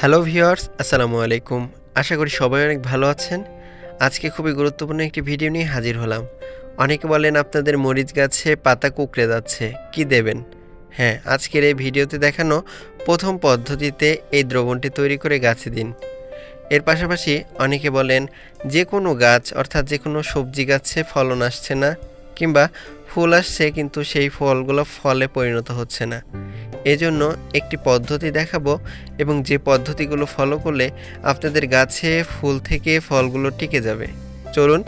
Hello viewers, আসসালামু আলাইকুম। আশা করি সবাই অনেক ভালো আছেন। আজকে খুবই গুরুত্বপূর্ণ একটি ভিডিও নিয়ে হাজির হলাম। অনেকে বলেন আপনাদের মরিচ গাছে পাতা কুঁকড়ে যাচ্ছে, কি দেবেন? হ্যাঁ, আজকের এই ভিডিওতে দেখানো প্রথম পদ্ধতিতে এই দ্রবণটি তৈরি করে গাছে দিন। এর পাশাপাশি অনেকে বলেন যে কোনো গাছ অর্থাৎ যে কোনো সবজি গাছে ফলন আসছে না, কিংবা ফুল আসছে কিন্তু সেই ফলগুলো ফলে পরিণত হচ্ছে না। এজন্য একটি পদ্ধতি দেখাবো এবং যে পদ্ধতিগুলো ফলো করলে আপনাদের গাছে ফুল থেকে ফলগুলো টিকে যাবে। চলুন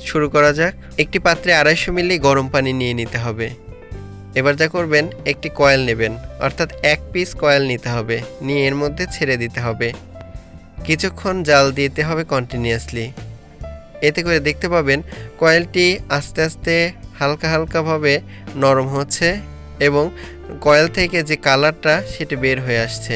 শুরু করা যাক। একটি পাত্রে 250 মিলি গরম পানি নিয়ে নিতে হবে। এবার যা করবেন, একটি কয়েল নেবেন, অর্থাৎ 1 পিস কয়েল নিতে হবে, নিয়ে এর মধ্যে ছেড়ে দিতে হবে। কিছুক্ষণ জাল দিতে হবে কন্টিনিউয়াসলি। এতে করে দেখতে পাবেন কয়েলটি আস্তে আস্তে হালকা হালকাভাবে নরম হচ্ছে এবং কয়েল থেকে যে কালারটা সেটা বের হয়ে আসছে।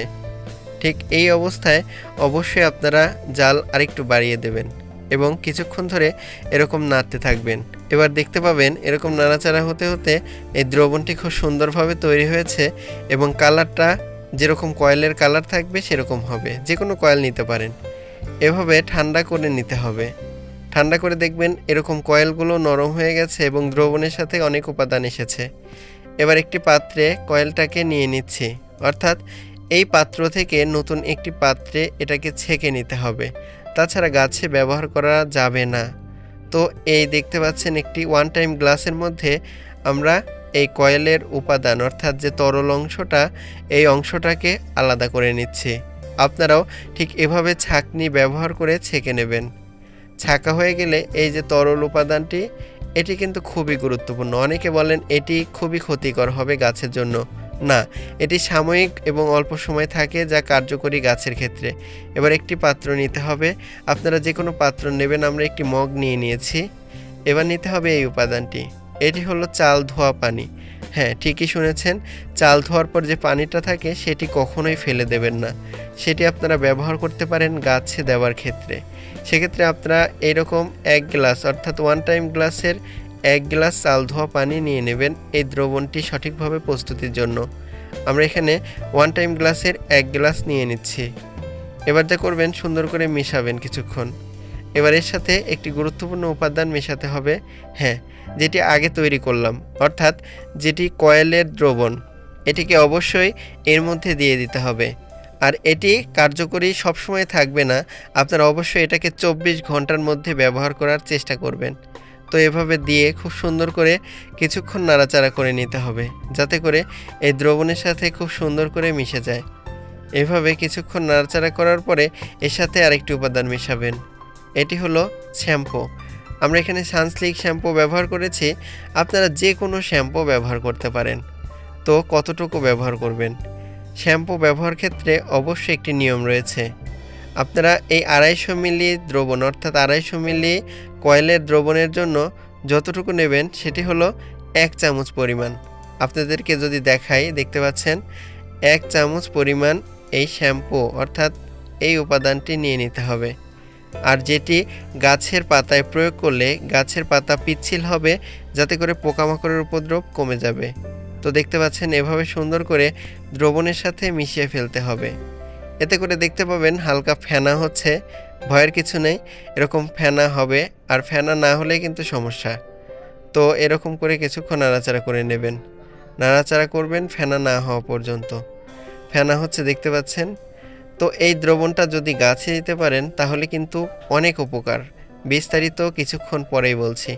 ঠিক এই অবস্থায় অবশ্যই আপনারা জাল আরেকটু বাড়িয়ে দেবেন এবং কিছুক্ষণ ধরে এরকম নাড়তে থাকবেন। এবার দেখতে পাবেন এরকম নাড়াচাড়া হতে হতে এই দ্রবণটি খুব সুন্দরভাবে তৈরি হয়েছে এবং কালারটা যেরকম কয়েলের কালার থাকবে সেরকম হবে। যে কোনো কয়েল নিতে পারেন। এভাবে ঠান্ডা করে নিতে হবে। ঠান্ডা করে দেখবেন এরকম কয়েলগুলো নরম হয়ে গেছে এবং দ্রবণের সাথে অনেক উপাদান এসেছে। এবার একটি পাত্রে কয়েলটাকে নিয়ে নিচ্ছি, অর্থাৎ এই পাত্র থেকে নতুন একটি পাত্রে এটাকে ছেঁকে নিতে হবে, তাছাড়া গাছে ব্যবহার করা যাবে না। তো এই দেখতে পাচ্ছেন একটি ওয়ান টাইম গ্লাসের মধ্যে আমরা এই কয়েলের উপাদান অর্থাৎ যে তরল অংশটা, এই অংশটাকে আলাদা করে নিচ্ছি। আপনারাও ঠিক এভাবে ছাঁকনি ব্যবহার করে ছেঁকে নেবেন। ছাঁকা হয়ে গেলে এই যে তরল উপাদানটি, এটি কিন্তু খুবই গুরুত্বপূর্ণ। অনেকে বলেন এটি খুবই ক্ষতিকর হবে গাছের জন্য। না, এটি সাময়িক এবং অল্প সময় থাকে, যা কার্যকরী গাছের ক্ষেত্রে। এবার একটি পাত্র নিতে হবে। আপনারা যে কোনো পাত্র নেবেন, আমরা একটি মগ নিয়ে নিয়েছি। এবার নিতে হবে এই উপাদানটি। এটি হলো চাল ধোয়া পানি। হ্যাঁ, ঠিকই শুনেছেন, চাল ধোয়ার পর যে পানিটা থাকে সেটি কখনোই ফেলে দেবেন না। সেটি আপনারা ব্যবহার করতে পারেন গাছে দেওয়ার ক্ষেত্রে। সেক্ষেত্রে আপনারা এরকম 1 গ্লাস অর্থাৎ ওয়ান টাইম গ্লাসের 1 গ্লাস চাল ধোয়া পানি নিয়ে নেবেন এই দ্রবণটি সঠিকভাবে প্রস্তুতির জন্য। আমরা এখানে ওয়ান টাইম গ্লাসের 1 গ্লাস নিয়ে নিচ্ছি। এবার যা করবেন, সুন্দর করে মিশাবেন কিছুক্ষণ। এবার এর সাথে একটি গুরুত্বপূর্ণ উপাদান মেশাতে হবে, হ্যাঁ, যেটি আগে তৈরি করলাম, অর্থাৎ যেটি কয়েলের দ্রবণ। এটিকে অবশ্যই এর মধ্যে দিয়ে দিতে হবে। আর এটি কার্যকরী সবসময় থাকবে না, আপনারা অবশ্যই এটাকে 24 ঘন্টার মধ্যে ব্যবহার করার চেষ্টা করবেন। তো এভাবে দিয়ে খুব সুন্দর করে কিছুক্ষণ নাড়াচাড়া করে নিতে হবে, যাতে করে এই দ্রবণের সাথে খুব সুন্দর করে মিশে যায়। এভাবে কিছুক্ষণ নাড়াচাড়া করার পরে এর সাথে আরেকটি উপাদান মেশাবেন। এটি হলো শ্যাম্পু। আমরা এখানে সানসিল্ক শ্যাম্পু ব্যবহার করেছি, আপনারা যে কোনো শ্যাম্পু ব্যবহার করতে পারেন। তো কতটুকু ব্যবহার করবেন? শ্যাম্পু ব্যবহার ক্ষেত্রে অবশ্যই একটি নিয়ম রয়েছে। আপনারা এই 250 মিলি দ্রবণ অর্থাৎ 250 মিলি কয়েলের দ্রবণের জন্য যতটুকু নেবেন সেটি হলো 1 চামচ পরিমাণ। আপনাদেরকে যদি দেখাই, দেখতে পাচ্ছেন 1 চামচ পরিমাণ এই শ্যাম্পু অর্থাৎ এই উপাদানটি নিয়ে নিতে হবে। আর যেটি গাছের পাতায় প্রয়োগ করলে গাছের পাতা পিচ্ছিল হবে, যাতে করে পোকামাকড়ের উপদ্রব কমে যাবে। তো দেখতে পাচ্ছেন এভাবে সুন্দর করে দ্রবণের সাথে মিশিয়ে ফেলতে হবে। এতে করে দেখতে পাবেন হালকা ফেনা হচ্ছে, ভয়ের কিছু নেই, এরকম ফেনা হবে। আর ফেনা না হলে কিন্তু সমস্যা। তো এরকম করে কিছুক্ষণ নাড়াচাড়া করে নেবেন, নাড়াচাড়া করবেন ফেনা না হওয়া পর্যন্ত। ফেনা হচ্ছে, দেখতে পাচ্ছেন। তো এই দ্রবণটা যদি গাছে দিতে পারেন তাহলে কিন্তু অনেক উপকার। বিস্তারিত কিছুক্ষণ পরেই বলছি।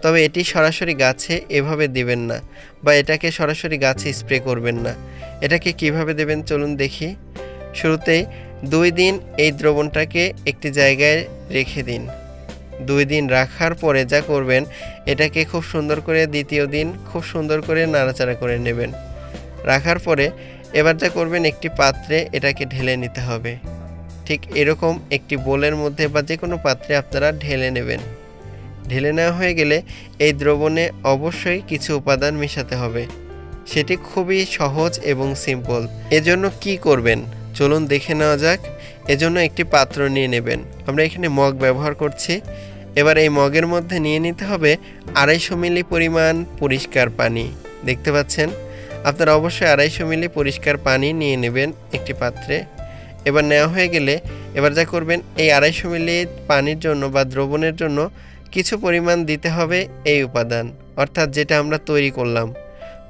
তবে এটি সরাসরি গাছে এভাবে দিবেন না, বা এটাকে সরাসরি গাছে স্প্রে করবেন না। এটাকে কিভাবে দেবেন চলুন দেখি। শুরুতেই 2 দিন এই দ্রবণটাকে একটি জায়গায় রেখে দিন। 2 দিন রাখার পরে যা করবেন, এটাকে খুব সুন্দর করে দ্বিতীয় দিন খুব সুন্দর করে নাড়াচাড়া করে নেবেন। রাখার পরে এবার যা করবেন, একটি পাত্রে এটাকে ঢেলে নিতে হবে। ঠিক এরকম একটি বোলের মধ্যে বা যে কোনো পাত্রে আপনারা ঢেলে নেবেন। ঢেলে নেওয়া হয়ে গেলে এই দ্রবণে অবশ্যই কিছু উপাদান মেশাতে হবে। সেটি খুবই সহজ এবং সিম্পল। এজন্য কি করবেন চলুন দেখে নেওয়া যাক। এজন্য একটি পাত্র নিয়ে নেবেন। আমরা এখানে মগ ব্যবহার করছি। এবার এই মগের মধ্যে নিয়ে নিতে হবে 250 মিলি পরিমাণ পরিষ্কার পানি। দেখতে পাচ্ছেন, আপনারা অবশ্যই 250 মিলি পরিষ্কার পানি নিয়ে নেবেন একটি পাত্রে। এবার নেওয়া হয়ে গেলে এবার যা করবেন, এই 250 মিলি পানির জন্য বা দ্রবণের জন্য কিছু পরিমাণ দিতে হবে এই উপাদান, অর্থাৎ যেটা আমরা তৈরি করলাম।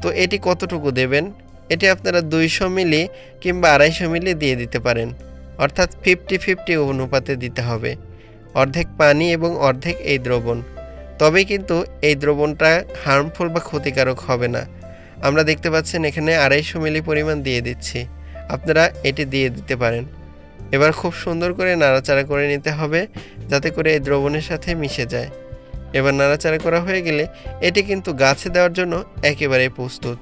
তো এটি কতটুকু দেবেন? এটি আপনারা 200 মিলি কিংবা 250 মিলি দিয়ে দিতে পারেন, অর্থাৎ 50-50 অনুপাতে দিতে হবে, অর্ধেক পানি এবং অর্ধেক এই দ্রবণ। তবেই কিন্তু এই দ্রবণটা হার্মফুল বা ক্ষতিকারক হবে না। আমরা দেখতে পাচ্ছেন এখানে 250 মিলি পরিমাণ দিয়ে দিচ্ছি, আপনারা এটি দিয়ে দিতে পারেন। এবার খুব সুন্দর করে নাড়াচাড়া করে নিতে হবে যাতে করে এই দ্রবণের সাথে মিশে যায়। এবার নাড়াচাড়া করা হয়ে গেলে এটি কিন্তু গাছে দেওয়ার জন্য একেবারে প্রস্তুত।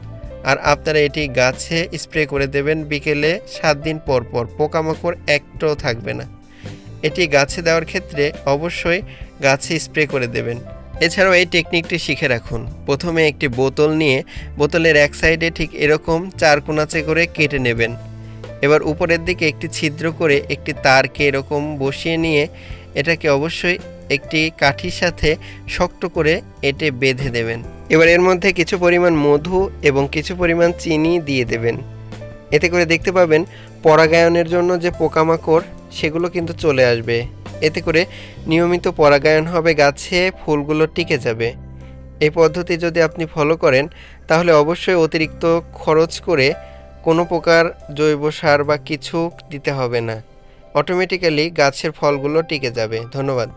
আর আপনারা এটি গাছে স্প্রে করে দেবেন বিকেলে 7 দিন পর পর, পোকামাকড় একটাও থাকবে না। এটি গাছে দেওয়ার ক্ষেত্রে অবশ্যই গাছে স্প্রে করে দেবেন। এছাড়াও এই টেকনিকটি শিখে রাখুন। প্রথমে একটি বোতল নিয়ে বোতলের এক সাইডে ঠিক এরকম 4 কোণাচে করে কেটে নেবেন। এবার উপরের দিকে একটি ছিদ্র করে একটি তারকে এরকম বসিয়ে নিয়ে এটাকে অবশ্যই একটি কাঠির সাথে শক্ত করে এটে বেঁধে দেবেন। এবার এর মধ্যে কিছু পরিমাণ মধু এবং কিছু পরিমাণ চিনি দিয়ে দেবেন। এতে করে দেখতে পাবেন পরাগায়নের জন্য যে পোকামাকড় সেগুলো কিন্তু চলে আসবে। এতে করে নিয়মিত পরাগায়ন হবে, গাছে ফুলগুলো টিকে যাবে। এই পদ্ধতি যদি আপনি ফলো করেন তাহলে অবশ্যই অতিরিক্ত খরচ করে কোনো প্রকার জৈব সার বা কিছু দিতে হবে না, অটোমেটিক্যালি গাছের ফলগুলো টিকে যাবে। ধন্যবাদ।